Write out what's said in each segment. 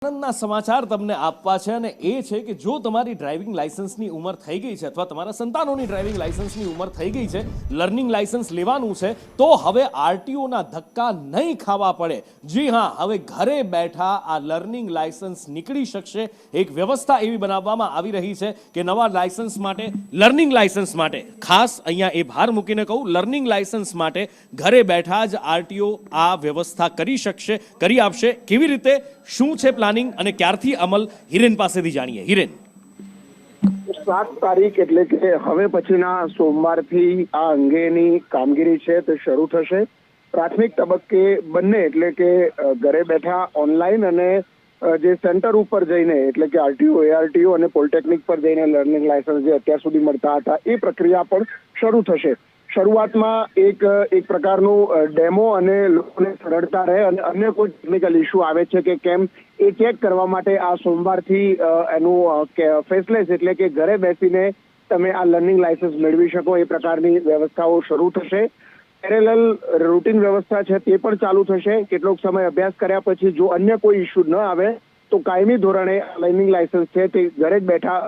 આનંદના સમાચાર તમને આપવા છે અને એ છે કે જો તમારી ડ્રાઇવિંગ લાયસન્સની ઉંમર થઈ ગઈ છે અથવા તમારા સંતાનોની ડ્રાઇવિંગ લાયસન્સની ઉંમર થઈ ગઈ છે, લર્નિંગ લાયસન્સ લેવાનું છે, તો હવે આરટીઓના ધક્કા નહીં ખાવા પડે. જી હા, હવે ઘરે બેઠા આ લર્નિંગ લાયસન્સ નીકળી શકશે. એક વ્યવસ્થા એવી બનાવવામાં આવી રહી છે કે નવા લાયસન્સ માટે, લર્નિંગ લાયસન્સ માટે, ખાસ અહીંયા એ ભાર મૂકીને કહું, લર્નિંગ લાયસન્સ માટે ઘરે બેઠા જ આરટીઓ આ વ્યવસ્થા કરી શકશે, કરી આપશે. કેવી રીતે, શું છે પ્લાનિંગ અને ક્યારથી અમલ, હિરેન પાસેથી જાણીએ. હિરેન, 7 તારીખ એટલે કે હવે પછીના સોમવારથી આ અંગેની કામગીરી છે તે શરૂ થશે. પ્રાથમિક તબક્કે બંને એટલે કે ઘરે બેઠા ઓનલાઈન અને જે સેન્ટર ઉપર જઈને એટલે કે આરટીઓ, એઆરટીઓ અને પોલિટેકનિક પર જઈને લર્નિંગ લાયસન્સ જે અત્યાર સુધી મળતા હતા એ પ્રક્રિયા પણ શરૂ થશે. શરૂઆતમાં એક પ્રકારનું ડેમો અને લોકોને સરળતા રહે અને અન્ય કોઈ ટેકનિકલ ઇસ્યુ આવે છે કે કેમ એ ચેક કરવા માટે આ સોમવારથી એનું ફેસલેસ એટલે કે ઘરે બેસીને તમે આ લર્નિંગ લાયસન્સ મેળવી શકો એ પ્રકારની વ્યવસ્થાઓ શરૂ થશે. પેરેલલ રૂટીન વ્યવસ્થા છે તે પણ ચાલુ થશે. કેટલોક સમય અભ્યાસ કર્યા પછી જો અન્ય કોઈ ઇસ્યુ ન આવે તો કાયમી ધોરણે લર્નિંગ લાયસન્સ છે તે ઘરે જ બેઠા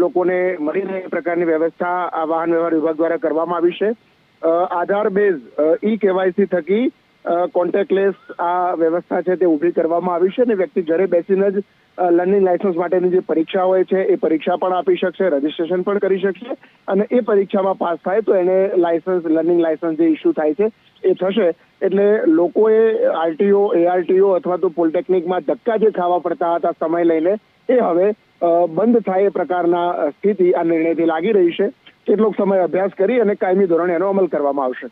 લોકોને મળી રહે એ પ્રકારની વ્યવસ્થા આ વાહન વ્યવહાર વિભાગ દ્વારા કરવામાં આવી છે. આધાર બેઝ ઈ કેવાયસી થકી કોન્ટેક્ટલેસ આ વ્યવસ્થા છે તે ઊભી કરવામાં આવી છે અને વ્યક્તિ ઘરે બેસીને જ લર્નિંગ લાયસન્સ માટેની જે પરીક્ષા હોય છે એ પરીક્ષા પણ આપી શકશે, રજીસ્ટ્રેશન પણ કરી શકશે અને એ પરીક્ષામાં પાસ થાય તો એને લાયસન્સ, લર્નિંગ લાયસન્સ જે ઇસ્યુ થાય છે એ થશે. એટલે લોકોએ આરટીઓ, એઆરટીઓ અથવા તો પોલિટેકનિકમાં ધક્કા જે ખાવા પડતા હતા સમય લઈને એ હવે બંધ થાય એ પ્રકારના સ્થિતિ આ નિર્ણયથી લાગી રહી છે. કેટલોક સમય અભ્યાસ કરી અને કાયમી ધોરણે એનો અમલ કરવામાં આવશે.